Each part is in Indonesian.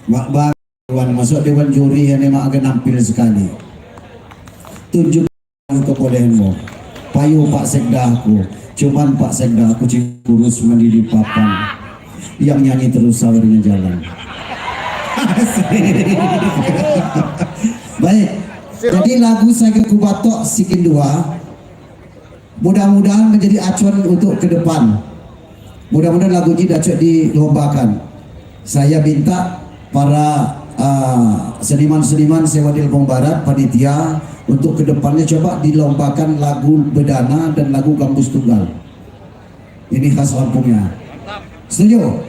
Mak Dewan masuk Dewan Juri yang memang agak nampil sekali. Tunjukkan kebolehanmu. Payu Pak Sekda aku. Cuman Pak Sekda aku kurus mandi di papan. Yang nyanyi terus sawernya jalan. Baik. Jadi lagu Saga Kubatok Sikin 2 mudah-mudahan menjadi acuan untuk ke depan. Mudah-mudahan lagu ini dapat dilombakan. Saya minta para seniman-seniman Sewa di Lampung Barat, panitia, untuk kedepannya coba dilombakan lagu Bedana dan lagu Gambus Tunggal. Ini khas Lampungnya. Setuju?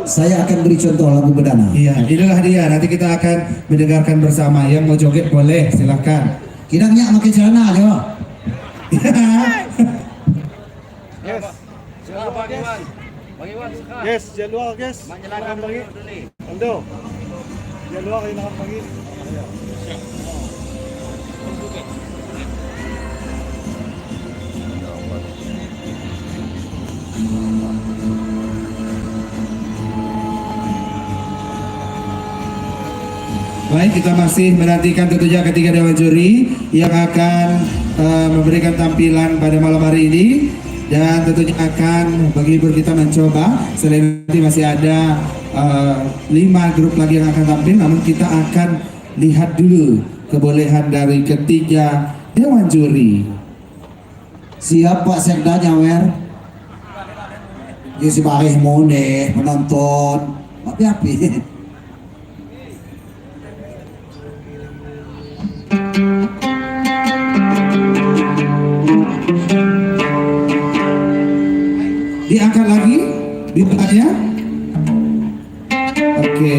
Saya akan beri contoh lagu Bedana. Iya, inilah dia. Nanti kita akan mendengarkan bersama. Yang mau joget boleh, silahkan. Kidangnya pakai celana aja. Yes. Yes, jangan luar guys. Makan bagi. Ando. Jangan luar kayo makan bagi. Baik, kita masih menantikan tentunya ketiga dewan juri yang akan memberikan tampilan pada malam hari ini, dan tentunya akan menghibur kita mencoba. Selain nanti masih ada 5 grup lagi yang akan tampil, namun kita akan lihat dulu kebolehan dari ketiga dewan juri. Siap Pak Sekda nyawer. Ini si Barih Mone penonton. Api-api. Diangkat lagi bintangnya. Oke.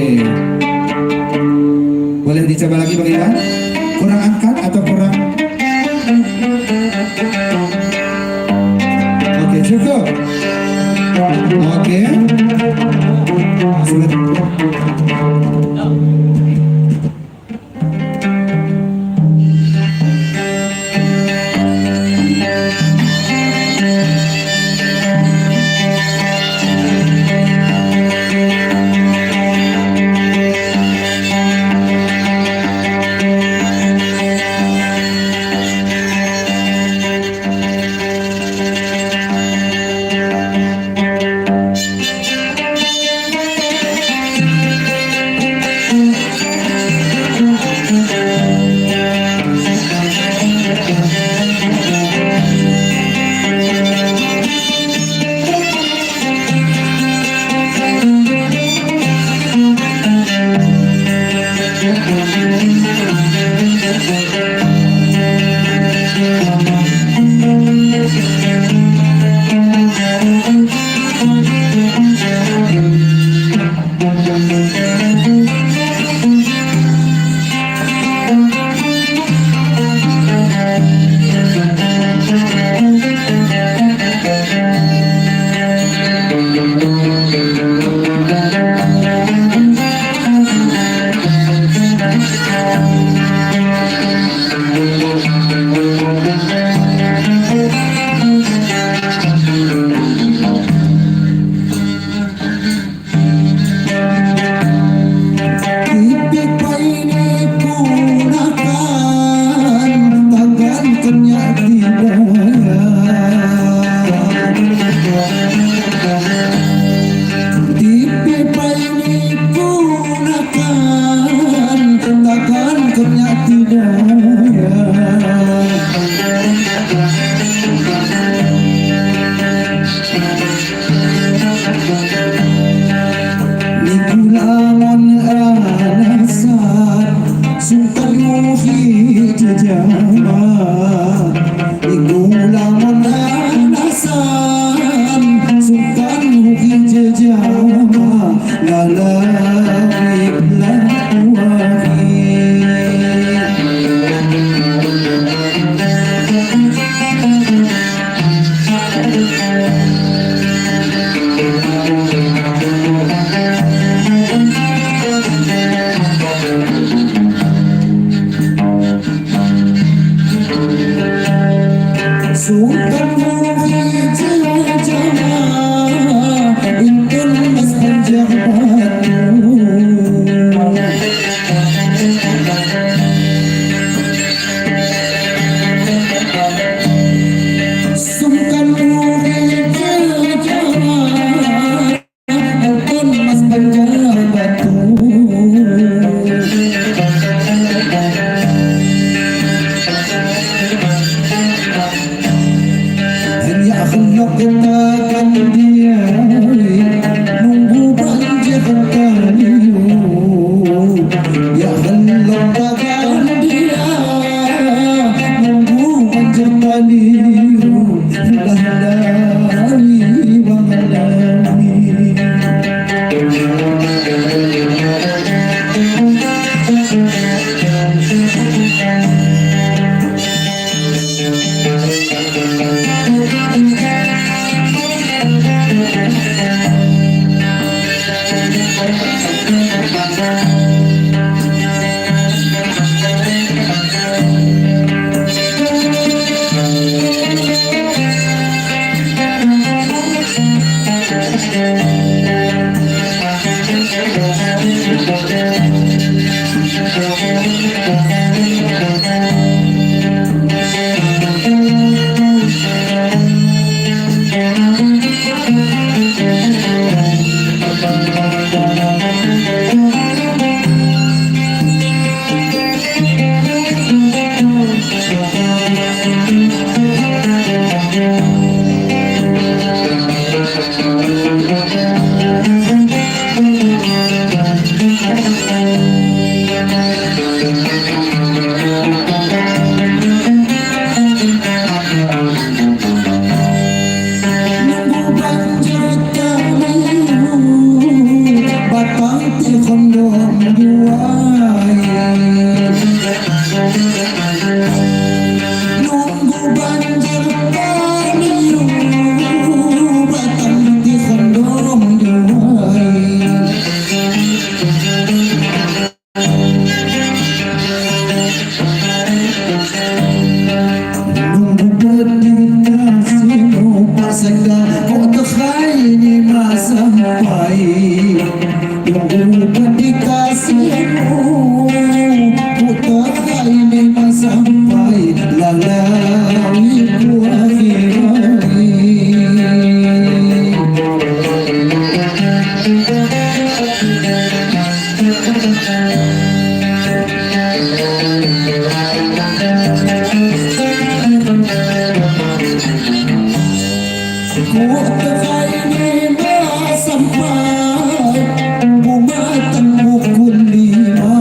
Boleh dicoba lagi Bang Iwan? Kurang angkat atau kurang? Oke, cukup. Oke. belum juain, nunggu banjir paniu batang di kandung juain. Nunggu berdikasi lupa sehingga kau terkhaini masa sampai. Nunggu berdikasimu ku terkhaini masa sampai. Lalai ku akhirani. Ku terkhaini masa sampai. Bunga temu kulima.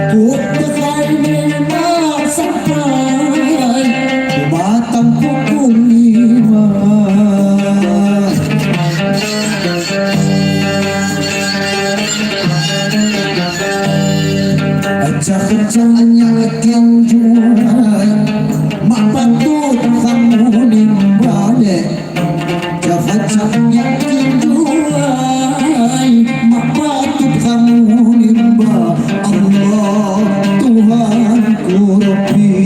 Ku terkhaini masa sampai. Bunga temu kulima. Acah-acahnya akan jual, mak patut kamu nimbale. Acah-acahnya akan jual, mak patut kamu nimba. Allah Tuhanku Rabbi.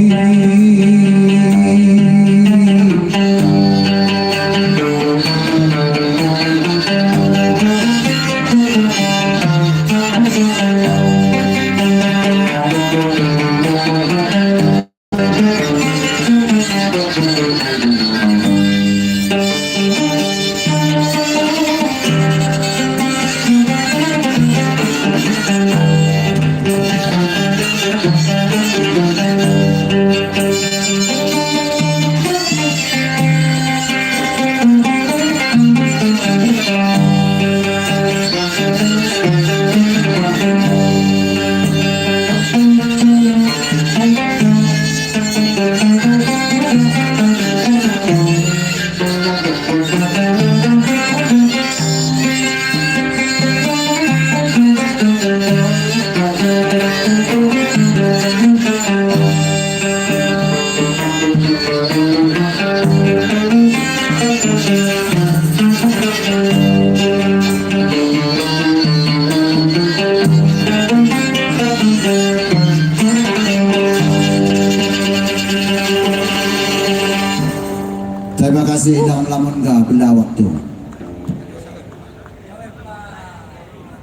Terima kasih dalam lamun ga benda waktu.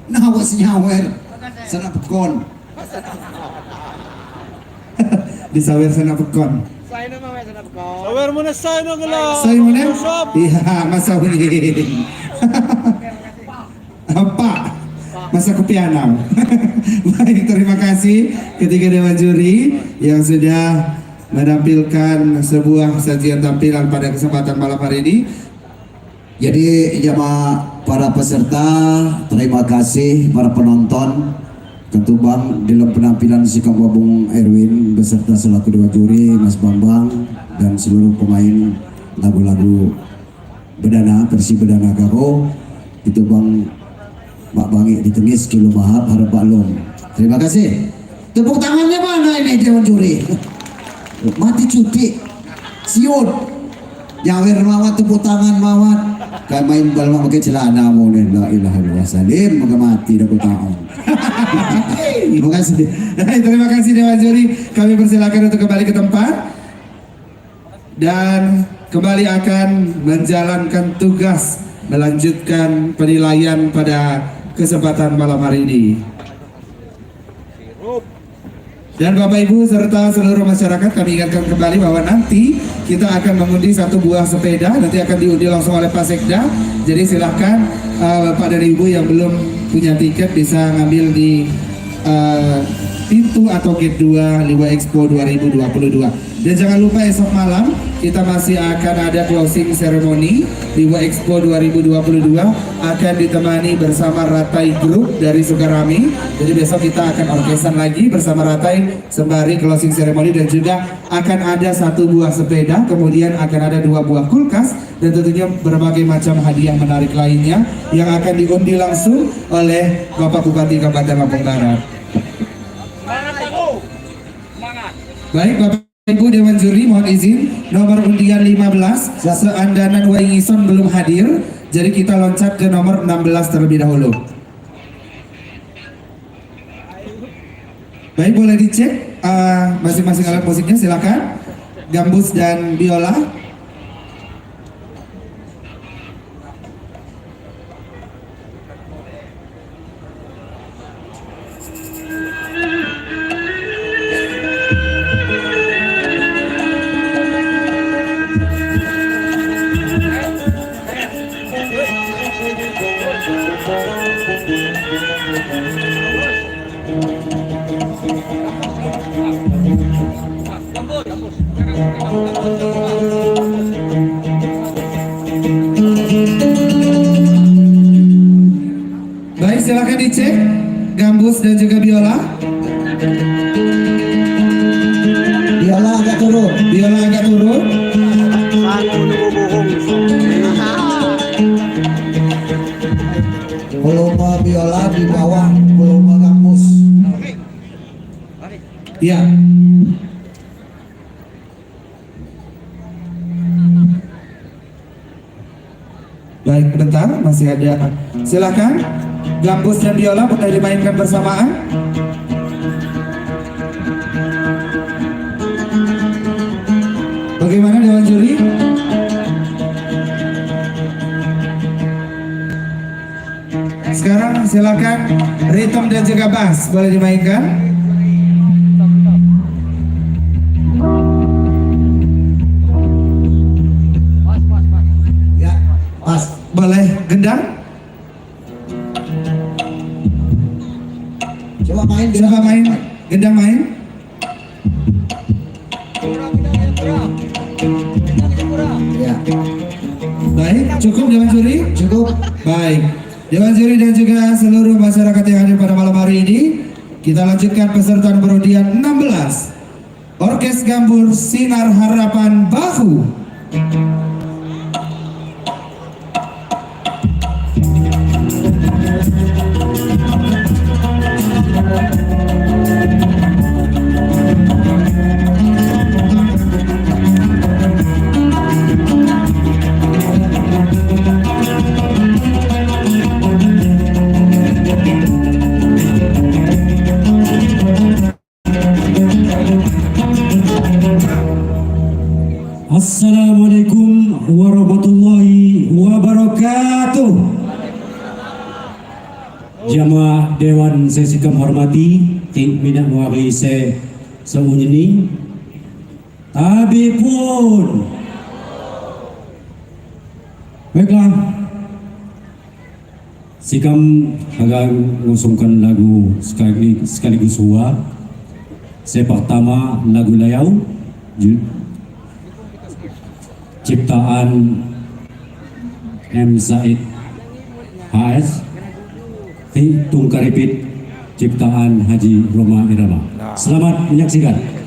Nawas nyawer sana pekon. Disawer sana pekon. Sawer mo na sa ino gala. Saya mana? Iya, masa ini. Apa? Masa kepianam. Baik, terima kasih ketiga dewan juri yang sudah menampilkan sebuah sajian tampilan pada kesempatan malam hari ini. Jadi jamaah para peserta, terima kasih para penonton. Ketubang dalam penampilan si Kang Babung Erwin beserta selaku dewan juri Mas Bambang dan seluruh pemain lagu-lagu bedana versi bedana Garo. Itu Bang Pak Bangi di Tengis Kilo Mahab harap Baklum. Terima kasih. Tepuk tangannya mana ini dewan juri? Mati cuti siut nyawer mawat tepuk tangan mawat kayak main bal mah pakai celana mau la ilaha illallah salim maka mati dah tangan. Terima kasih. Terima kasih dewan juri. Kami persilakan untuk kembali ke tempat dan kembali akan menjalankan tugas melanjutkan penilaian pada kesempatan malam hari ini. Dan Bapak Ibu serta seluruh masyarakat, kami ingatkan kembali bahwa nanti kita akan mengundi satu buah sepeda, nanti akan diundi langsung oleh Pak Sekda. Jadi silahkan Bapak dan Ibu yang belum punya tiket bisa ngambil di pintu atau gate 2 Liwa Expo 2022. Dan jangan lupa esok malam kita masih akan ada closing ceremony di Wa Expo 2022 akan ditemani bersama Ratai Group dari Sukarami. Jadi besok kita akan orkesan lagi bersama Ratai sembari closing ceremony, dan juga akan ada 1 buah sepeda, kemudian akan ada 2 buah kulkas, dan tentunya berbagai macam hadiah menarik lainnya yang akan diundi langsung oleh Bapak Bupati Kabupaten Lampung Barat. Baik Bapak Ibu Dewan Juri, mohon izin, nomor undian 15 Seandanan Waingison belum hadir, jadi kita loncat ke nomor 16 terlebih dahulu. Baik, boleh dicek masing-masing alat musiknya, silakan. Gambus dan biola. Baik, silakan dicek gambus dan juga biola. Biola agak turun. Biola agak turun. Volume biola di bawah volume gambus. Ya. Baik, bentar, masih ada. Silakan, gambus dan biola boleh dimainkan bersamaan. Bagaimana Dewan Juri? Sekarang silakan rhythm dan juga bass boleh dimainkan. Ya, pas. Boleh gendang? Coba main. Coba main, gendang main. Ya, Baik, cukup Dewan Juri? cukup. Baik, Dewan Juri dan juga seluruh masyarakat yang hadir pada malam hari ini, kita lanjutkan peserta berundian 16 Orkes Gambur Sinar Harapan Bahu. Assalamualaikum warahmatullahi wabarakatuh. Jamaah Dewan saya sikam hormati, ting minat mewakili saya seunini. Tapi pun, baiklah, sikam akan mengusungkan lagu sekaligus hua. Saya pertama lagu Layau, ciptaan M. Zaid HS, Tungkaripit ciptaan Haji Roma Irama. Selamat menyaksikan.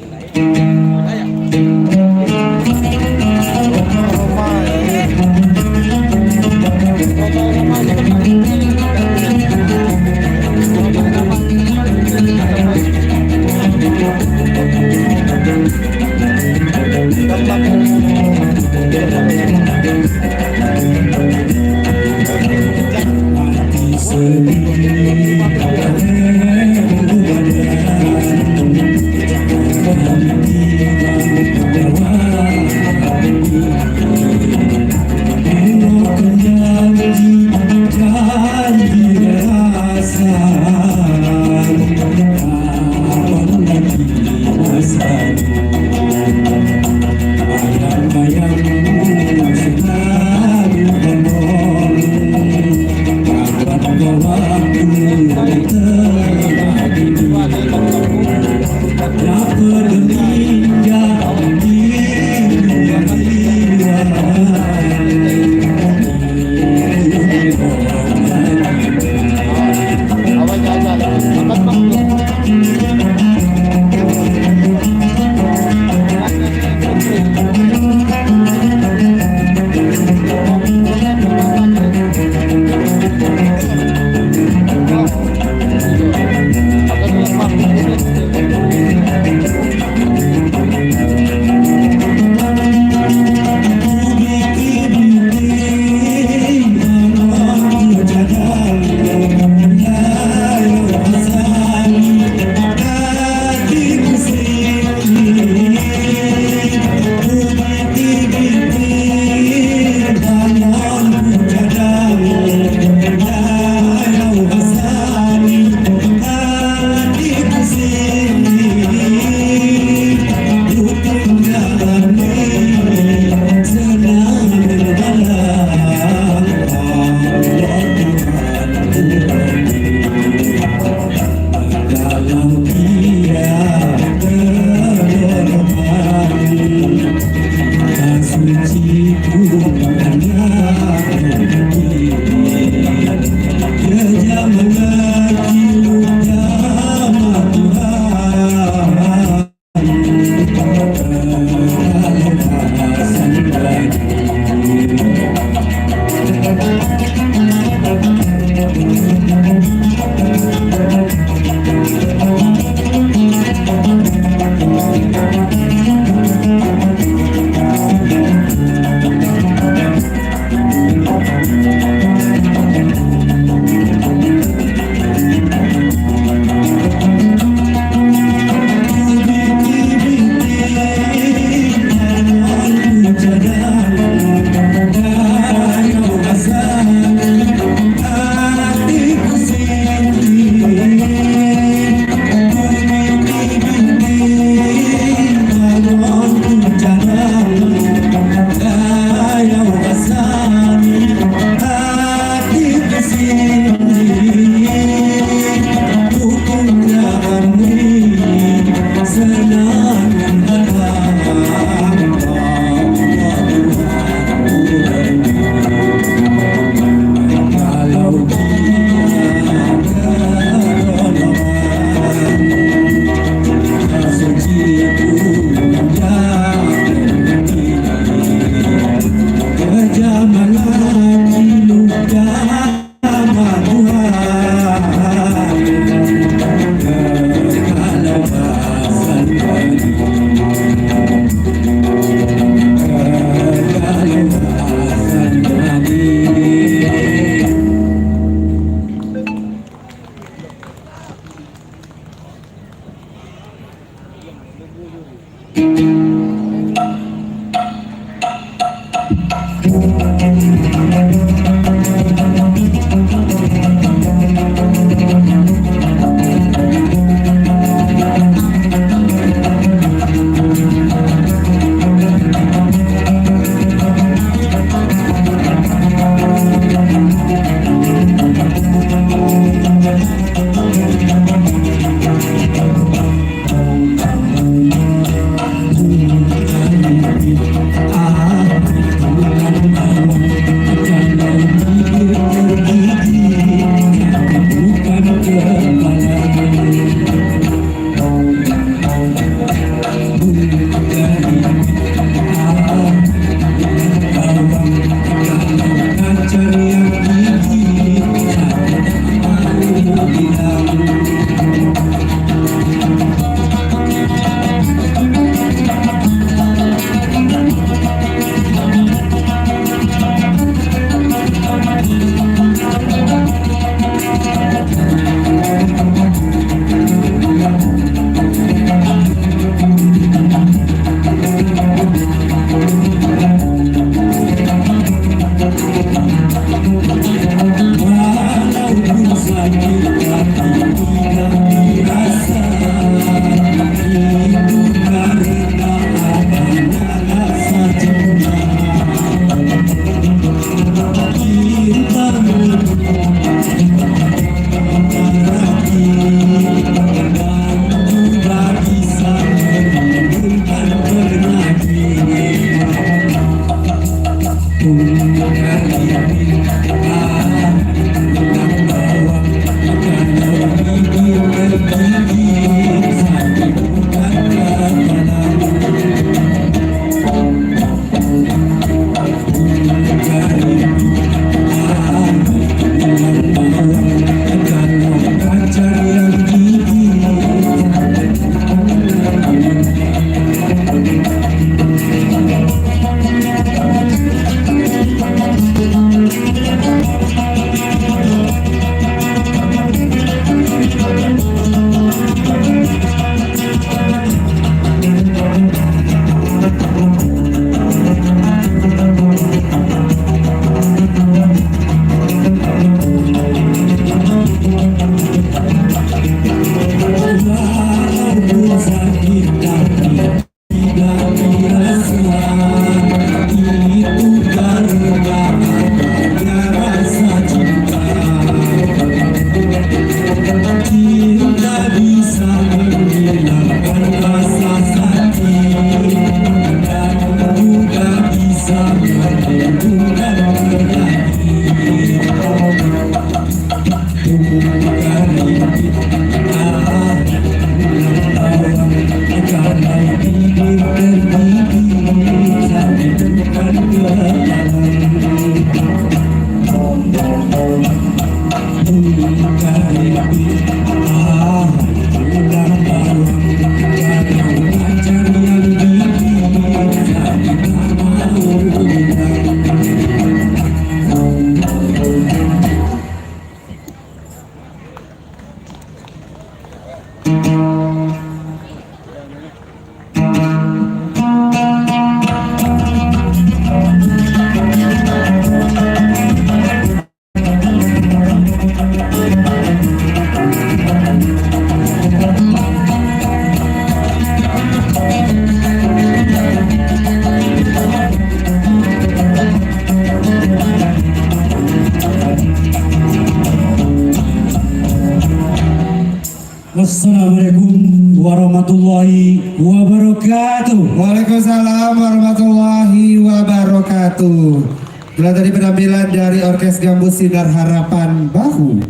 Assalamualaikum warahmatullahi wabarakatuh. Waalaikumsalam warahmatullahi wabarakatuh. Telah tadi penampilan dari Orkes Gambus Sinar Harapan Bahu.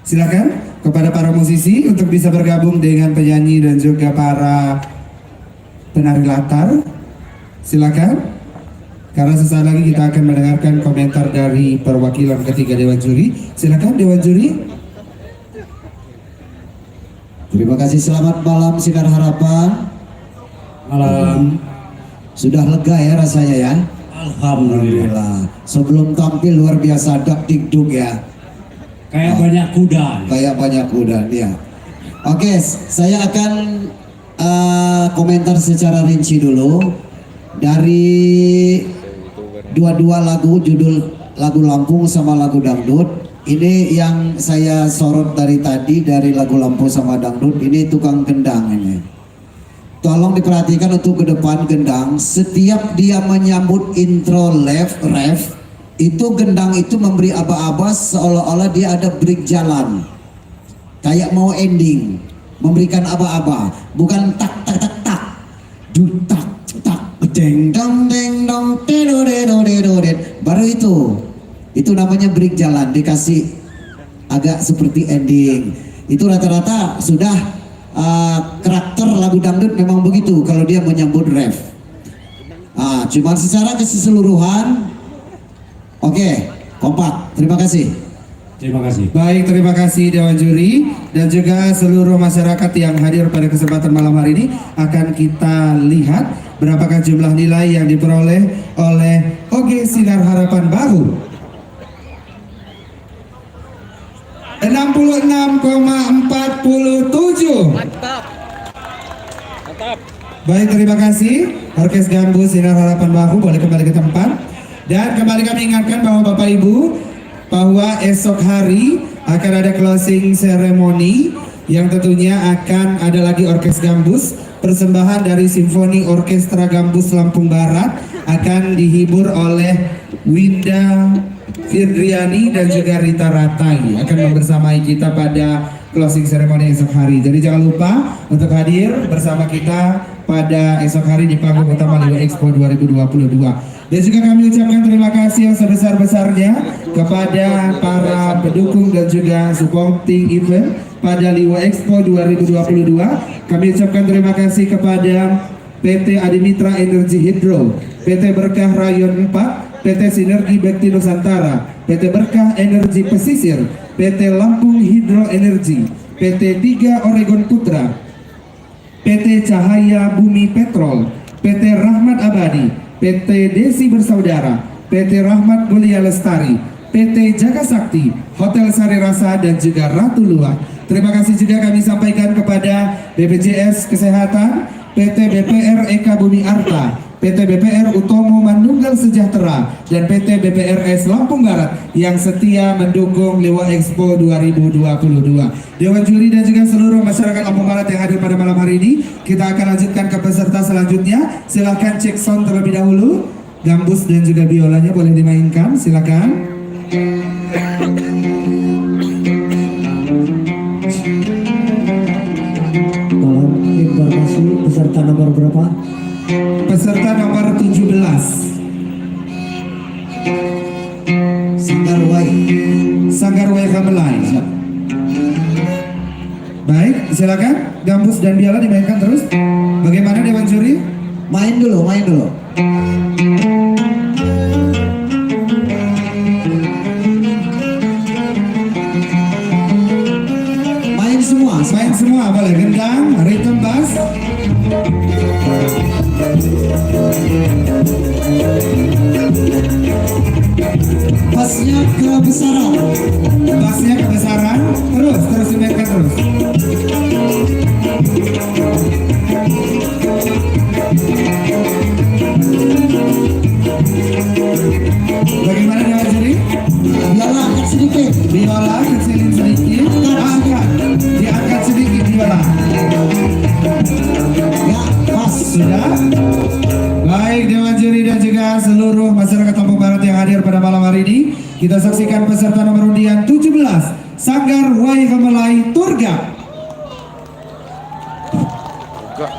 Silakan kepada para musisi untuk bisa bergabung dengan penyanyi dan juga para penari latar. Silakan. Karena sesaat lagi kita akan mendengarkan komentar dari perwakilan ketiga Dewan Juri. Silakan Dewan Juri. Terima kasih, selamat malam Sinar Harapan. Malam. Sudah lega ya rasanya ya? Alhamdulillah. Sebelum tampil luar biasa dak dikduk ya. Kayak banyak kuda. Kayak banyak kuda ya. Oke, saya akan komentar secara rinci dulu dari dua lagu, judul lagu Lampung sama lagu Dangdut. Ini yang saya sorot dari tadi, dari lagu Lampung sama Dangdut, ini tukang gendang ini. Tolong diperhatikan untuk ke depan gendang, setiap dia menyambut intro ref, itu gendang itu memberi aba-aba seolah-olah dia ada break jalan. Kayak mau ending, memberikan aba-aba, bukan tak tak tak tak, dutak tak, deng dong deng dong, baru itu namanya break jalan, dikasih agak seperti ending. Itu rata-rata sudah karakter lagu dangdut memang begitu kalau dia menyambut ref. Cuman secara keseluruhan oke, kompak. Terima kasih. Terima kasih. Baik, terima kasih Dewan Juri dan juga seluruh masyarakat yang hadir pada kesempatan malam hari ini. Akan kita lihat berapakah jumlah nilai yang diperoleh oleh OG Sinar Harapan Bahu. 66,47. Mantap. Baik, terima kasih Orkes Gambus Sinar Harapan Bahu, boleh kembali ke tempat. Dan kembali kami ingatkan bahwa Bapak Ibu, bahwa esok hari akan ada closing ceremony yang tentunya akan ada lagi Orkes Gambus, persembahan dari Simfoni Orkestra Gambus Lampung Barat akan dihibur oleh Winda Firdriani dan juga Rita Ratai akan membersamai kita pada closing ceremony esok hari. Jadi jangan lupa untuk hadir bersama kita pada esok hari di panggung utama Liwa Expo 2022. Dan juga kami ucapkan terima kasih yang sebesar-besarnya kepada para pendukung dan juga supporting event pada Liwa Expo 2022. Kami ucapkan terima kasih kepada PT Adimitra Energi Hidro, PT Berkah Rayon 4, PT Sinergi Bekti Nusantara, PT Berkah Energi Pesisir, PT Lampung Hidro Energi, PT 3 Oregon Putra, PT Cahaya Bumi Petrol, PT Rahmat Abadi, PT Desi Bersaudara, PT Rahmat Mulia Lestari, PT Jaga Sakti, Hotel Sari Rasa dan juga Ratu Luwak. Terima kasih juga kami sampaikan kepada BPJS Kesehatan, PT BPR Eka Bumi Arta, PT BPR Utomo Manunggal Sejahtera, dan PT BPRS Lampung Barat yang setia mendukung Liwa Expo 2022. Dewan Juri dan juga seluruh masyarakat Lampung Barat yang hadir pada malam hari ini, kita akan lanjutkan ke peserta selanjutnya. Silahkan cek sound terlebih dahulu. Gambus dan juga biolanya boleh dimainkan, silakan. Tolong informasi peserta nomor berapa? Peserta nomor 17. Sanggar Wai Kamelai. Baik, silakan. Gambus dan biola dimainkan terus. Bagaimana Dewan Juri? Main dulu. Main semua boleh, gendang, rhythm bass. Pasnya kebesaran. Terus dimainkan terus. Bagaimana Dewan Juri? Biola angkat sedikit. Biola kecilin sedikit. Diangkat sedikit biola. Ya, pas. Sudah. Baik Dewan Juri dan juga seluruh masyarakat Lampung Barat yang hadir pada malam hari ini, kita saksikan peserta nomor undian 17 Sanggar Wai Kamelai Turga. juga.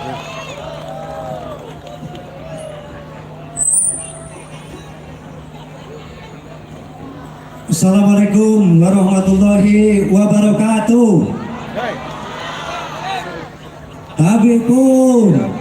Assalamualaikum warahmatullahi wabarakatuh. Hey. Habibun.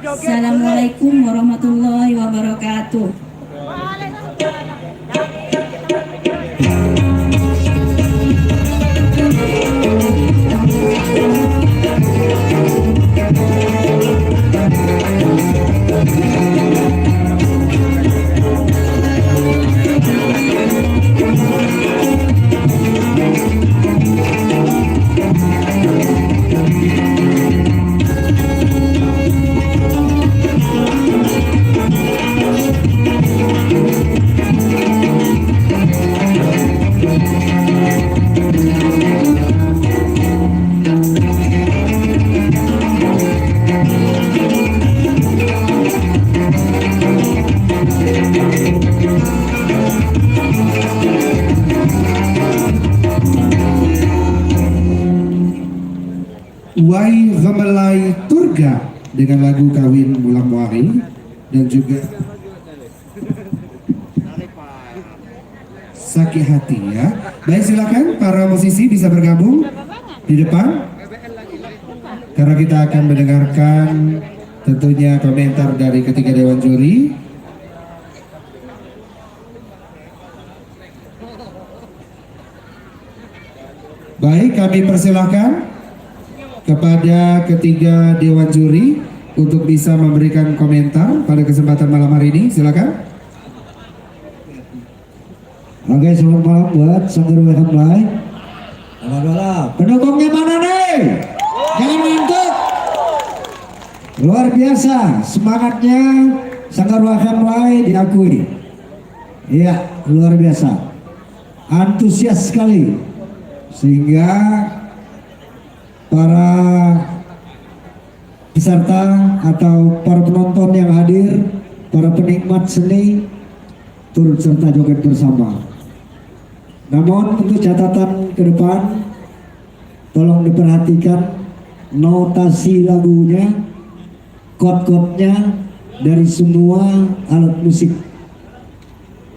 Assalamualaikum warahmatullahi wabarakatuh. Turga dengan lagu Kawin Mulang Wari dan juga Sakit Hati ya. Baik, silakan para musisi bisa bergabung di depan karena kita akan mendengarkan tentunya komentar dari ketiga dewan juri. Baik, kami persilahkan kepada ketiga dewan juri untuk bisa memberikan komentar pada kesempatan malam hari ini. Silakan. Oke, selamat malam buat Sanggar Hamlai. Selamat malam. Pendukungnya mana nih? Jangan ngantuk. Luar biasa semangatnya Sanggar Hamlai diakui. Iya, luar biasa. Antusias sekali. Sehingga para peserta atau para penonton yang hadir, para penikmat seni turut serta joget bersama. Namun untuk catatan ke depan, tolong diperhatikan notasi lagunya, chord-chordnya dari semua alat musik,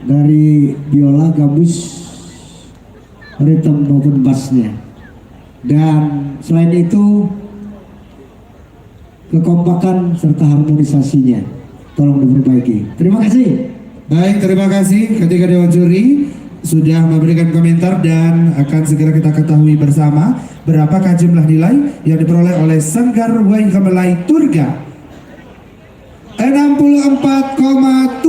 dari biola, gambus, rhythm maupun bassnya. Dan selain itu kekompakan serta harmonisasinya tolong diperbaiki. Terima kasih. Baik, terima kasih ketiga dewan juri sudah memberikan komentar dan akan segera kita ketahui bersama berapakah jumlah nilai yang diperoleh oleh Sanggar Wayang Gamelan Turga. 64,70.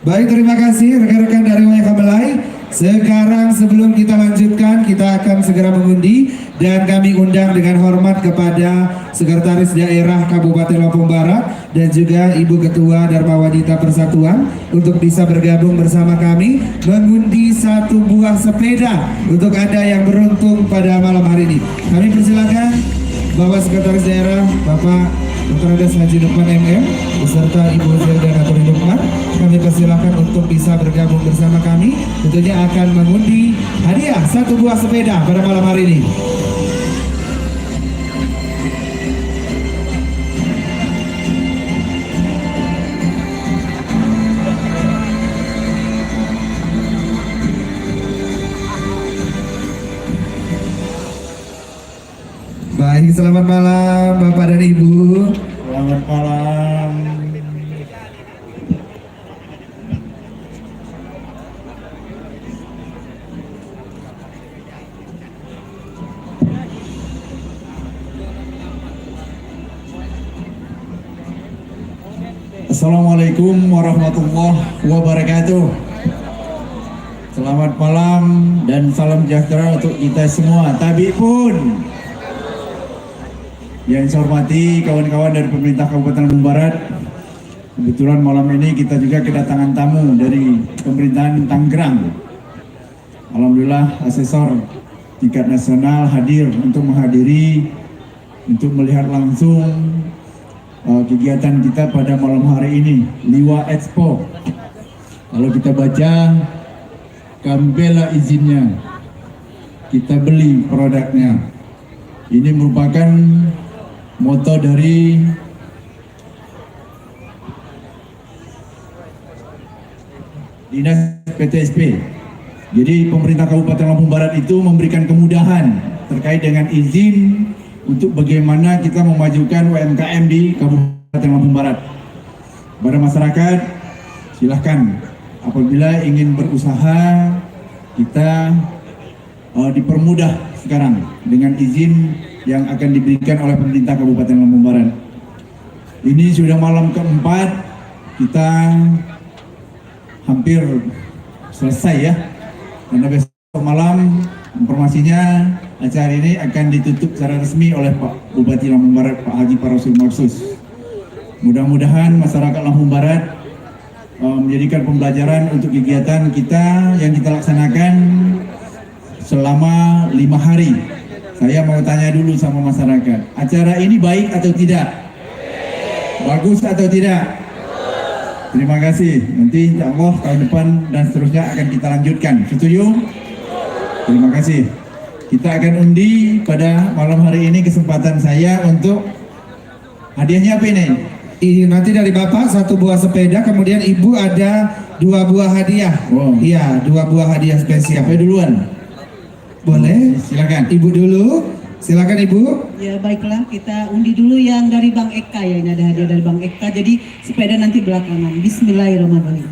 Baik, terima kasih rekan-rekan dari Wayang Gamelan. Sekarang sebelum kita lanjutkan, kita akan segera mengundi dan kami undang dengan hormat kepada Sekretaris Daerah Kabupaten Lampung Barat dan juga Ibu Ketua Dharma Wanita Persatuan untuk bisa bergabung bersama kami mengundi satu buah sepeda untuk Anda yang beruntung pada malam hari ini. Kami persilakan Bapak Sekretaris Daerah Bapak Dr. Andes Haji Lukman MM beserta Ibu Zelda Naturi Lukman. Kami persilakan untuk bisa bergabung bersama kami. Tentunya akan mengundi hadiah satu buah sepeda pada malam hari ini. Baik, selamat malam Bapak dan Ibu. Selamat malam. Assalamualaikum warahmatullahi wabarakatuh. Selamat malam dan salam sejahtera untuk kita semua. Tapi pun yang saya hormati kawan-kawan dari pemerintah Kabupaten Lampung Barat, kebetulan malam ini kita juga kedatangan tamu dari pemerintahan Tangerang. Alhamdulillah asesor tingkat nasional hadir untuk menghadiri, untuk melihat langsung kegiatan kita pada malam hari ini, Liwa Expo. Kalau kita baca, kami bela izinnya, kita beli produknya. Ini merupakan moto dari Dinas PTSP. Jadi pemerintah Kabupaten Lampung Barat itu memberikan kemudahan terkait dengan izin untuk bagaimana kita memajukan UMKM di Kabupaten Lampung Barat. Pada masyarakat, silahkan apabila ingin berusaha, kita dipermudah sekarang dengan izin yang akan diberikan oleh pemerintah Kabupaten Lampung Barat. Ini sudah malam keempat, kita hampir selesai ya. Karena besok malam informasinya acara ini akan ditutup secara resmi oleh Pak Bupati Lampung Barat, Pak Haji Parosul Maksus. Mudah-mudahan masyarakat Lampung Barat menjadikan pembelajaran untuk kegiatan kita yang kita laksanakan selama 5 hari. Saya mau tanya dulu sama masyarakat, acara ini baik atau tidak? Bagus atau tidak? Terima kasih. Nanti insya Allah tahun depan dan seterusnya akan kita lanjutkan. Setuju? Terima kasih. Kita akan undi pada malam hari ini kesempatan saya untuk hadiahnya apa ini? Nanti dari Bapak 1 buah sepeda, kemudian Ibu ada 2 buah hadiah. Wow. Iya, 2 buah hadiah spesial. Siapa duluan? Boleh? Silakan. Ibu dulu. Silakan Ibu. Ya baiklah, kita undi dulu yang dari Bang Eka ya. Ini ada hadiah dari Bang Eka. Jadi sepeda nanti belakangan. Bismillahirrahmanirrahim.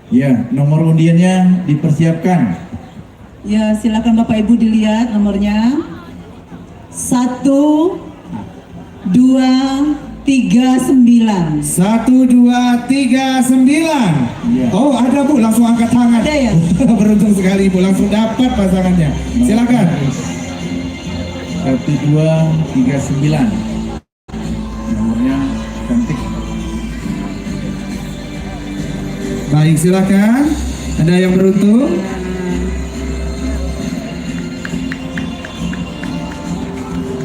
Ya, nomor undiannya dipersiapkan. Ya silakan Bapak Ibu dilihat nomornya. 1, 2, 3, 9. 1, 2, 3, 9. Oh, ada Bu, langsung angkat tangan. Ada ya? Beruntung sekali Ibu, langsung dapat pasangannya. Silakan. 1, 2, 3, 9. Nomornya cantik. Baik, silakan. Ada yang beruntung?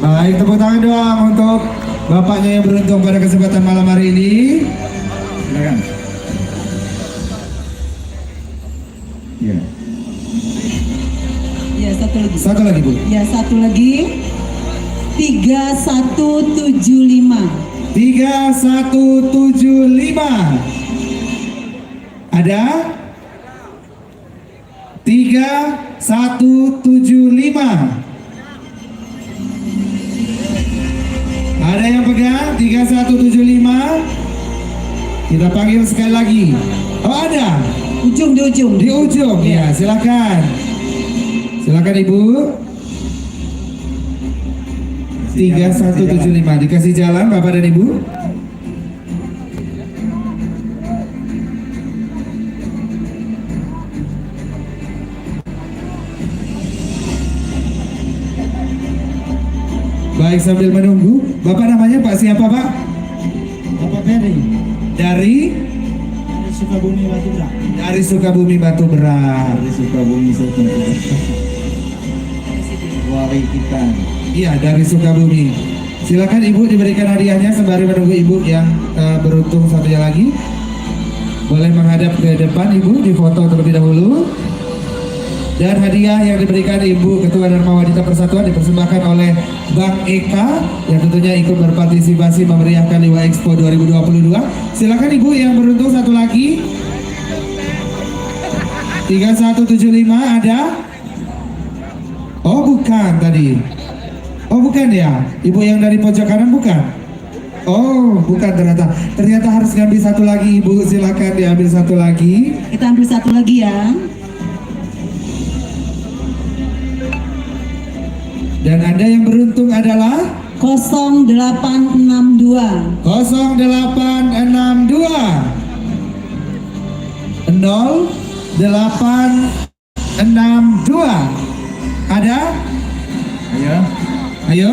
Baik, tepuk tangan doang untuk bapaknya yang beruntung pada kesempatan malam hari ini. Silakan. Ya. Ya satu lagi. Satu lagi Bu. Ya satu lagi. 3175. 3175. Ada? 3175. Ada yang pegang 3175? Kita panggil sekali lagi. Oh, ada Ujung di ujung. di ujung. Ya, silakan. Silakan Ibu. 3175 dikasih jalan Bapak dan Ibu. Baik, sambil menunggu, Bapak namanya Pak siapa Pak? Bapak Ferry Dari Sukabumi Batu Berak. dari Sukabumi Batu Berak. Dari Sukabumi Wali kita. Iya, dari Sukabumi. Silakan Ibu diberikan hadiahnya sembari menunggu Ibu yang beruntung satunya lagi. Boleh menghadap ke depan Ibu, difoto terlebih dahulu. Dan hadiah yang diberikan Ibu Ketua Dharma Wadita Persatuan dipersembahkan oleh Bang Eka yang tentunya ikut berpartisipasi memeriahkan Liwa Expo 2022. Silakan Ibu yang beruntung satu lagi. 3175 ada? Oh, bukan tadi. Oh, bukan ya? Ibu yang dari pojok kanan bukan? Oh, bukan ternyata. Ternyata harus ngambil satu lagi Ibu. Silakan diambil satu lagi. Kita ambil satu lagi ya. Dan Anda yang beruntung adalah 0862. 0862 0862. Ada? Ayo, Ayo.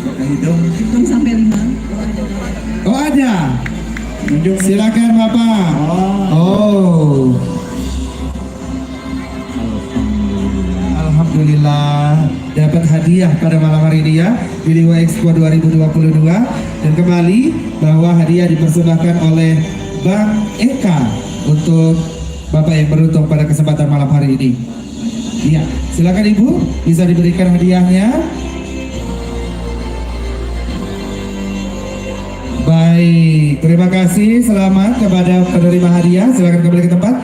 kita hitung. Hitung sampai 5. Oh, ada. Tunjuk. Silakan Bapak. Oh. Alhamdulillah dapat hadiah pada malam hari ini ya di Liwa Expo 2022. Dan kembali bahwa hadiah dipersembahkan oleh Bang Eka untuk Bapak yang beruntung pada kesempatan malam hari ini. Iya, silakan Ibu bisa diberikan hadiahnya. Baik, terima kasih. Selamat kepada penerima hadiah. Silakan kembali ke tempat.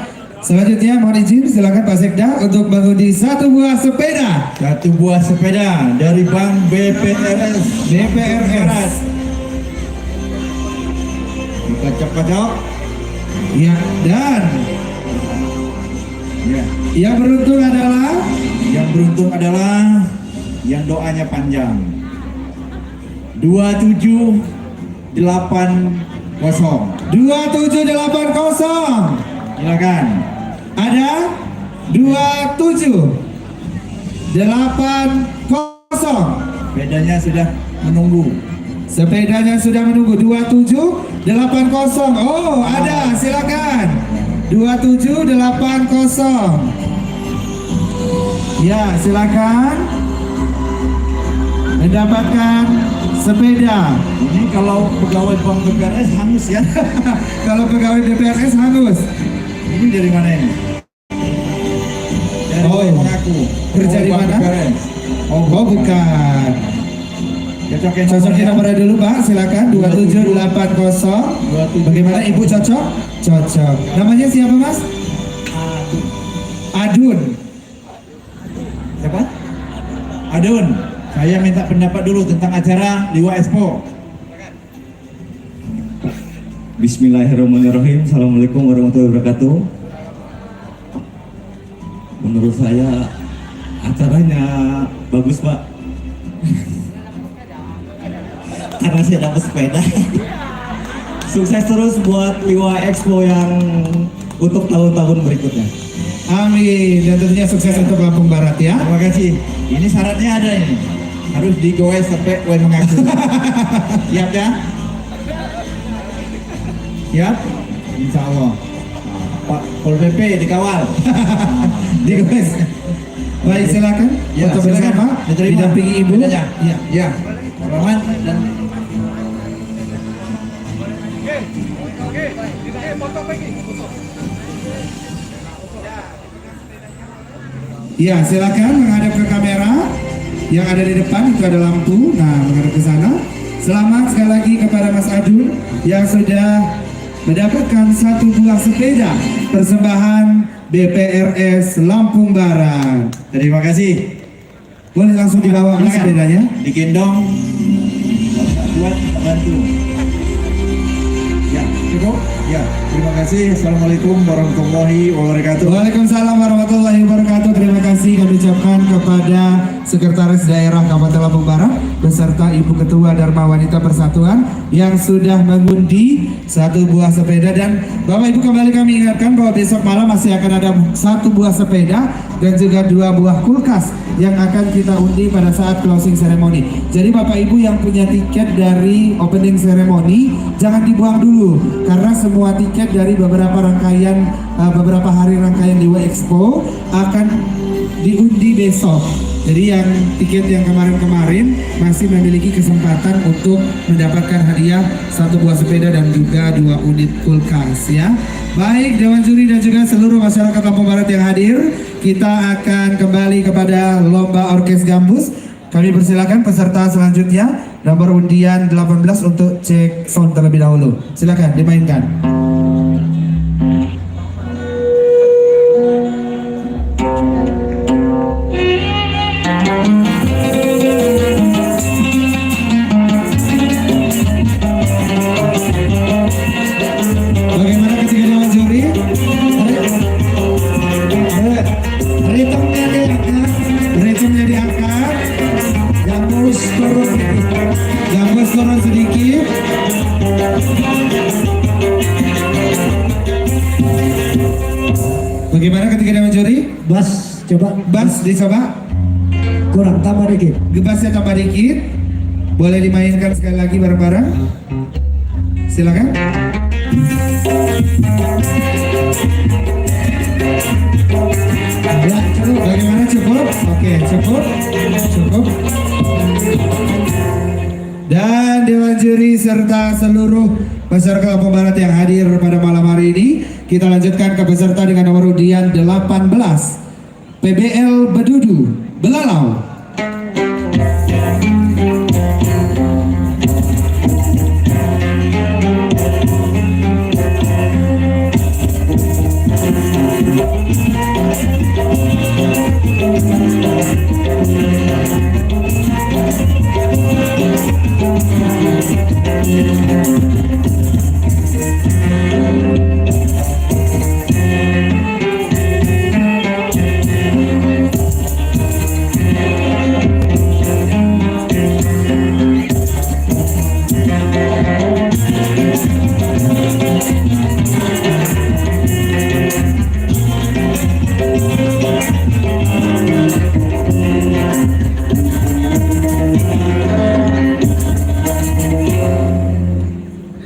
Selanjutnya mohon izin silakan Pak Sekda untuk mengundi 1 buah sepeda. 1 buah sepeda dari Bank BPRS. BPRS. Kita cocok. Ya, dan Ya. yang beruntung adalah Yang beruntung adalah yang doanya panjang. 2780. 2780. Silakan. Ada 2780. Bedanya sudah menunggu. Sepedanya sudah menunggu 2780. Oh, ada. Silakan. 2780. Ya, silakan. mendapatkan sepeda. Ini kalau pegawai bank BPRS hangus ya. Kalau pegawai BPRS hangus. Ini dari mana ini? Dari Oh, mengaku. kerja di Bank mana? BPRS. Oh, bukan. Cocoknya nomornya dulu Pak, silakan 2780. Bagaimana Ibu cocok? Cocok. Namanya siapa Mas? Adun. Siapa? Adun. Saya minta pendapat dulu tentang acara Liwa Expo. Bismillahirrahmanirrahim. Assalamualaikum warahmatullahi wabarakatuh. Menurut saya acaranya bagus Pak. Karena saya dapat sepeda. Sukses terus buat Liwa Expo yang untuk tahun-tahun berikutnya. Amin. Dan tentunya sukses untuk Lampung Barat ya. Terima kasih. Ini syaratnya ada ini. Harus digoes sampai Wen mengaku. Siap ya? Siap? Insya Allah. Pak Pol PP dikawal. Digoes. Baik, silakan. Ya, Untuk silakan. bersama Diterima. didampingi Ibu. Bedanya. Iya. Ya. Rahmat dan Iya, silakan menghadap ke kamera yang ada di depan, itu ada lampu. Nah, menghadap ke sana. Selamat sekali lagi kepada Mas Adun yang sudah mendapatkan satu buah sepeda persembahan BPRS Lampung Barat. terima kasih. Boleh langsung dibawa Mas Silakan. sepedanya. Digendong buat bantu. Ya, cukup. Ya, terima kasih. Assalamualaikum warahmatullahi wabarakatuh. Waalaikumsalam warahmatullahi wabarakatuh. Terima kasih kami ucapkan kepada Sekretaris Daerah Kabupaten Lampung Barat beserta Ibu Ketua Dharma Wanita Persatuan yang sudah mengundi satu buah sepeda. Dan Bapak Ibu, kembali kami ingatkan bahwa besok malam masih akan ada satu buah sepeda dan juga 2 buah kulkas yang akan kita undi pada saat closing ceremony. Jadi Bapak Ibu yang punya tiket dari opening ceremony jangan dibuang dulu, karena semua tiket dari beberapa rangkaian beberapa hari rangkaian Liwa Expo akan diundi besok. Jadi yang tiket yang kemarin-kemarin masih memiliki kesempatan untuk mendapatkan hadiah satu buah sepeda dan juga 2 unit kulkas ya. Baik Dewan Juri dan juga seluruh masyarakat Lampung Barat yang hadir, kita akan kembali kepada lomba orkes gambus. Kami persilakan peserta selanjutnya nomor undian 18 untuk cek sound terlebih dahulu. Silakan dimainkan. Bagaimana ketika Dewan Juri? Ritmenya diangkat, gambus turun sedikit. Bagaimana ketika Dewan Juri? Bas, coba Bass dicoba, kurang tambah dikit. bassnya tambah dikit. Boleh dimainkan sekali lagi bareng-bareng. Silakan. Ya, cukup. Bagaimana, cukup? Oke, cukup. Dan Dewan Juri serta seluruh masyarakat Lampung Barat yang hadir pada malam hari ini, kita lanjutkan ke peserta dengan nomor undian 18 PBL Bedudu Belalau.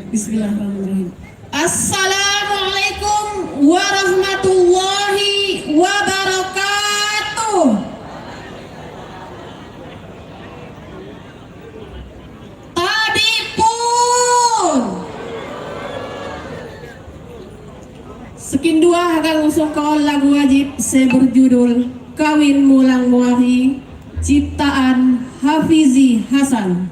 Bismillahirrahmanirrahim. Assalamualaikum warahmatullahi wabarakatuh. Sekin dua akan usungkan lagu wajib berjudul Kawin Mulang Muahi, ciptaan Hafizi Hasan.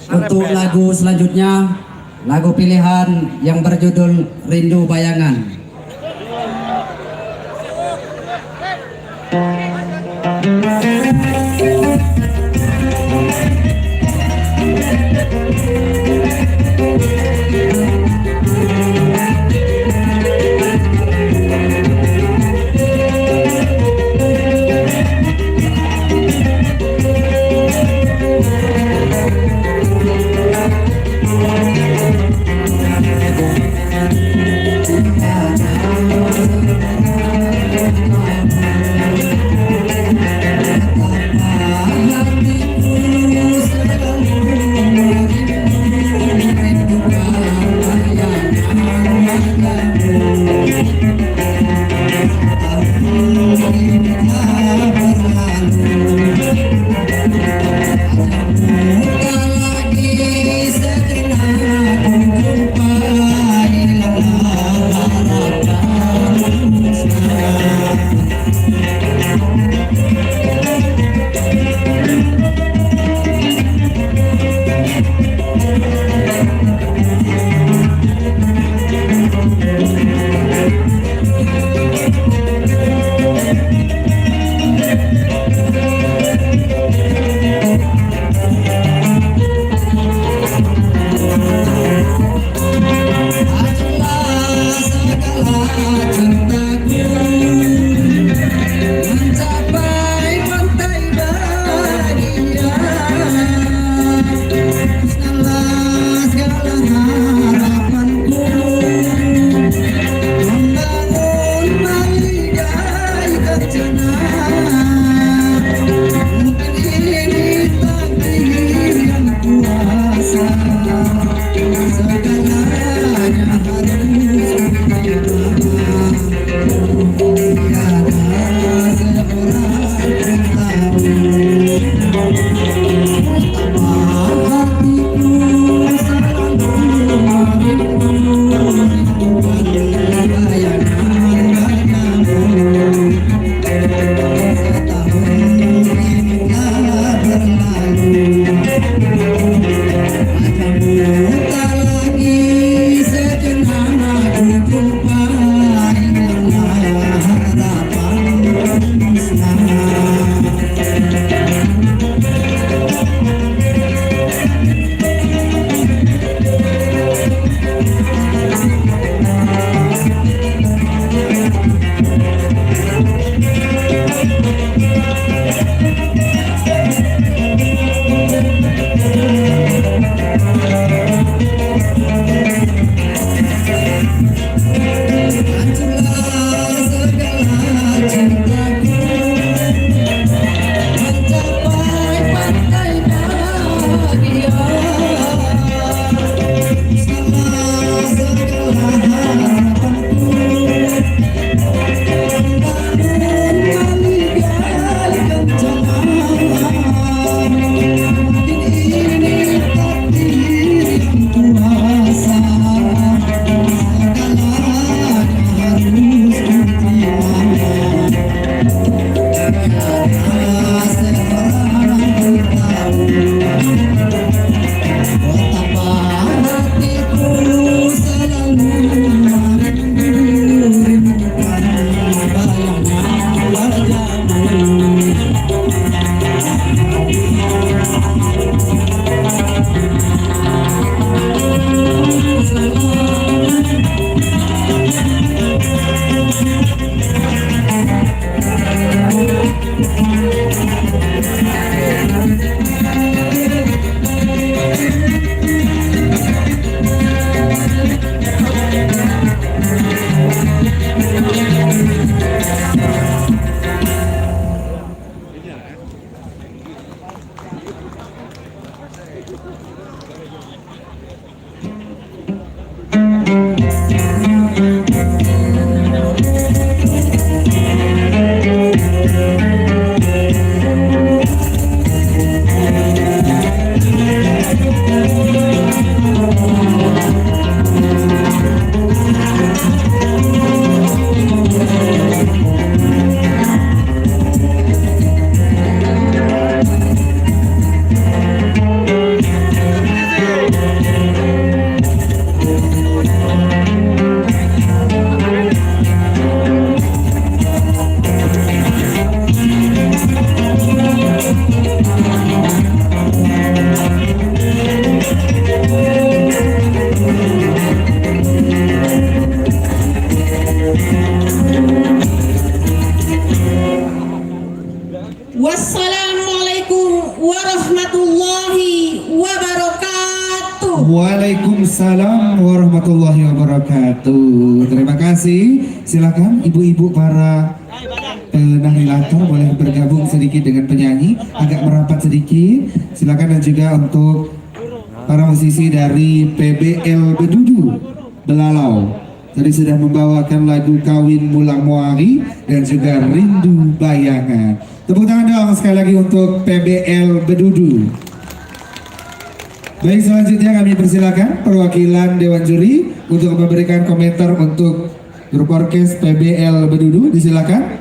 Untuk lagu selanjutnya, lagu pilihan yang berjudul Rindu Bayangan. Waalaikumsalam warahmatullahi wabarakatuh. Terima kasih. Silakan ibu-ibu para nahilator boleh bergabung sedikit dengan penyanyi, agak merapat sedikit. Silakan, dan juga untuk para musisi dari PBL Bedudu Belalau. Tadi sudah membawakan lagu Kawin Mulang Moari dan juga Rindu Bayangan. Tepuk tangan dong sekali lagi untuk PBL Bedudu. Baik, selanjutnya kami persilakan perwakilan Dewan Juri untuk memberikan komentar untuk grup orkes PBL Bedudu. Disilakan.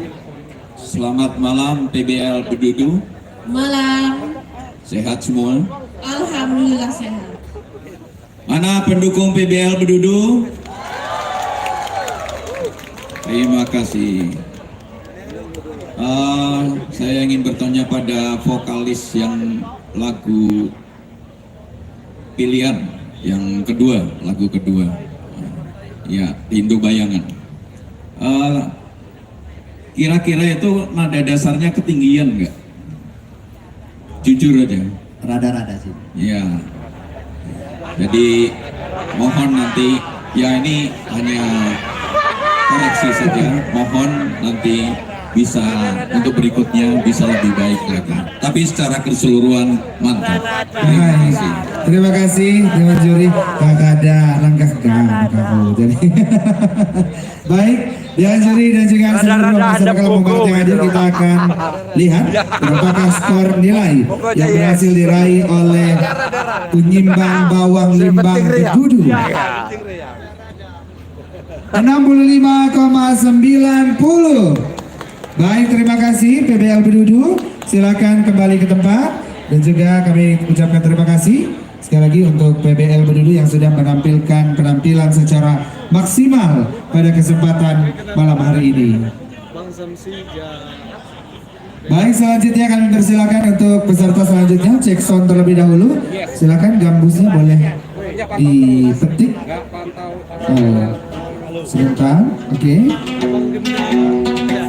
Selamat malam PBL Bedudu. Malam. Sehat semua? Alhamdulillah sehat. Mana pendukung PBL Bedudu? Terima kasih. Saya ingin bertanya pada vokalis yang lagu pilihan yang kedua, lagu kedua, ya, Rindu Bayangan. Kira-kira itu nada dasarnya ketinggian nggak? Jujur aja. Rada-rada sih. Ya. Jadi mohon nanti, ya ini hanya koreksi saja. Mohon nanti bisa untuk berikutnya bisa lebih baik lagi. Tapi secara keseluruhan mantap. Terima kasih. Terima kasih Dewan Juri. Kakak ada langkah kakak. Jadi baik, Dewan Juri dan juga seluruh masyarakat Lampung Barat yang hadir, kita akan lihat berapakah skor nilai yang berhasil diraih oleh penyimbang bawang limbang Bedudu. 65,90. Baik, terima kasih PBL Bedudu. Silakan kembali ke tempat dan juga kami ucapkan terima kasih sekali lagi untuk PBL Bedudu yang sudah menampilkan penampilan secara maksimal pada kesempatan malam hari ini. Baik, selanjutnya kami persilakan untuk peserta selanjutnya cek sound terlebih dahulu. Silakan gambusnya boleh dipetik. Sebentar, oke.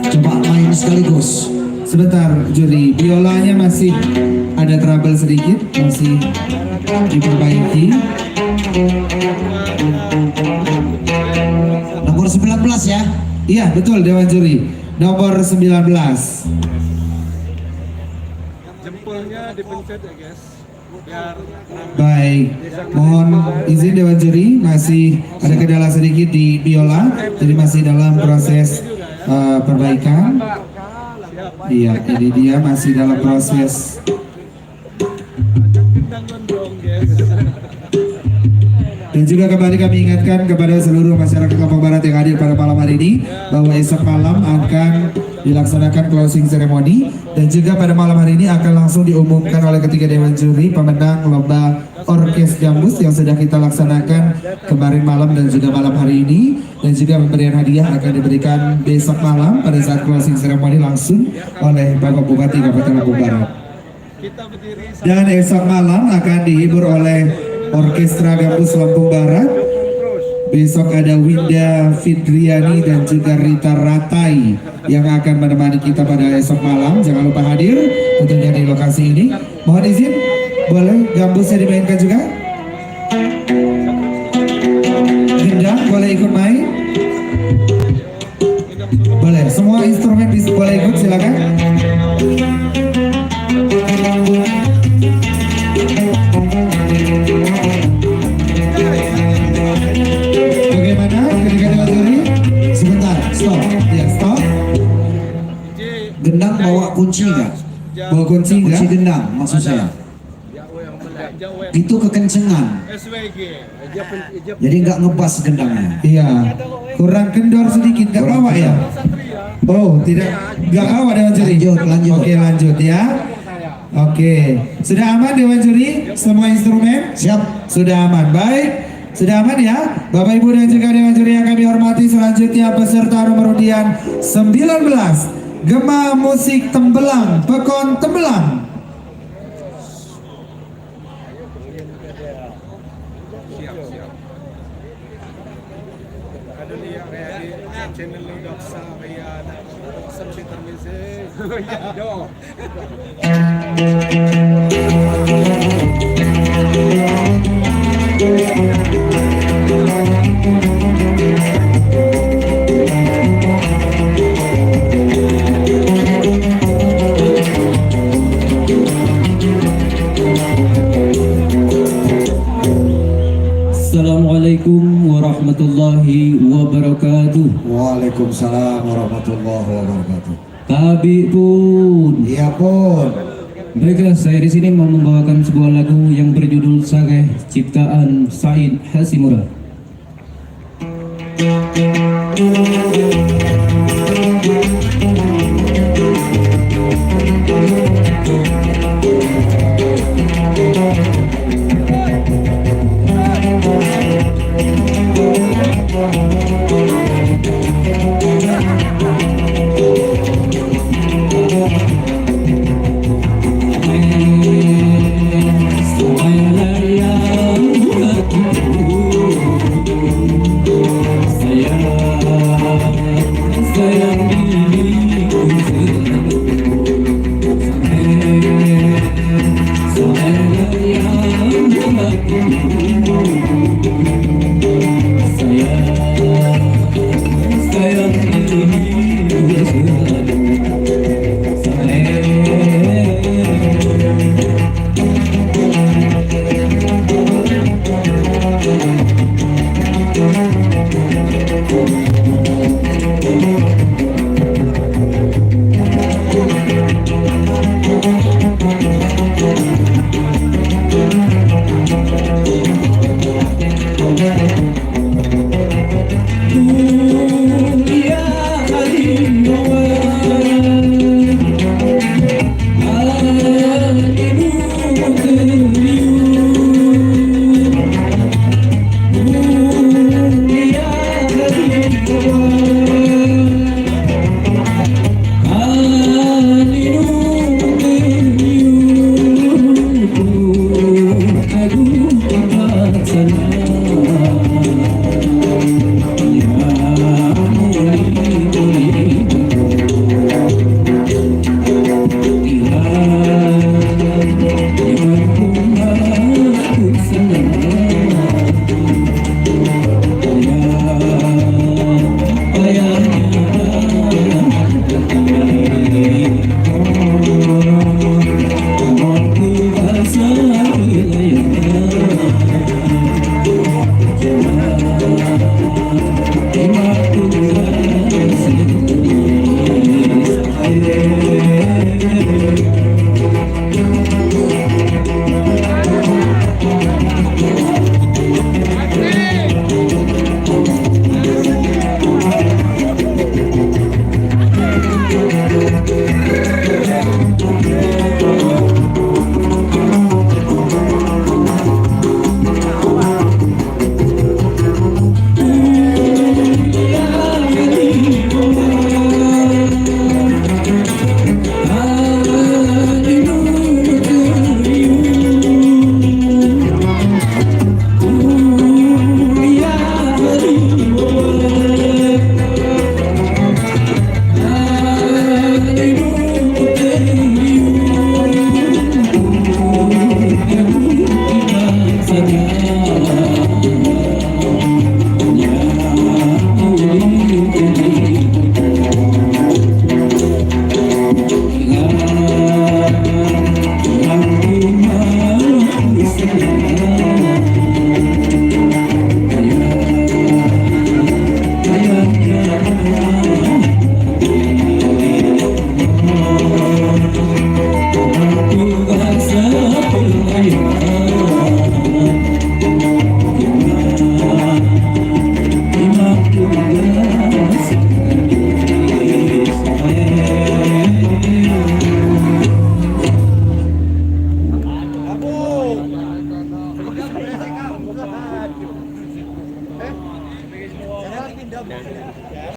Coba main sekaligus. Sebentar, juri. Biolanya masih ada trouble sedikit, masih diperbaiki. Nomor 19 ya. Iya, betul Dewan Juri. Nomor 19. Jempolnya dipencet ya guys. Biar Baik, mohon izin Dewan Juri, masih ada kendala sedikit di biola, jadi masih dalam proses perbaikan. Iya, ini dia masih dalam proses. Dan juga kembali kami ingatkan kepada seluruh masyarakat Lampung Barat yang hadir pada malam hari ini bahwa esok malam akan dilaksanakan closing ceremony, dan juga pada malam hari ini akan langsung diumumkan oleh ketiga Dewan Juri pemenang lomba orkes gambus yang sudah kita laksanakan kemarin malam dan juga malam hari ini, dan juga pemberian hadiah akan diberikan besok malam pada saat closing ceremony langsung oleh Bapak Bupati Kabupaten Lampung Barat. Dan esok malam akan dihibur oleh Orkestra Gambus Lampung Barat. Besok ada Winda Fidriani dan juga Rita Ratai yang akan menemani kita pada esok malam. Jangan lupa hadir tentunya di lokasi ini. Mohon izin, boleh gambusnya dimainkan juga? Gendang boleh ikut main? Boleh, semua instrumen bisa boleh ikut, silakan. Bagaimana ketika Dewan Juri? Sebentar, stop. Ya, stop. Gendang bawa kunci nggak? Bawa kunci enggak? Kunci gendang maksud saya. Itu kekencengan. Jadi nggak ngebas gendangnya. Iya, kurang kendor sedikit, nggak bawa ya? Oh, tidak, nggak bawa Dewan Juri. Lanjut. Oke, lanjut ya. Oke, sudah aman Dewan Juri? Semua instrumen? Siap. Sudah aman, baik. Sudah aman ya, Bapak Ibu dan juga Dewan Juri yang kami hormati. Selanjutnya peserta nomor undian 19, Gema Musik Tembelang, Pekon Tembelang. ada lihat kayak di channel lu Doksa kayak Doksa Peter Music. Yo. Assalamualaikum warahmatullahi wabarakatuh. Waalaikumsalam warahmatullahi wabarakatuh. Tabi pun. Iya pun. Baiklah, saya di sini mau membawakan sebuah lagu yang berjudul Sage, ciptaan Said Hasimura.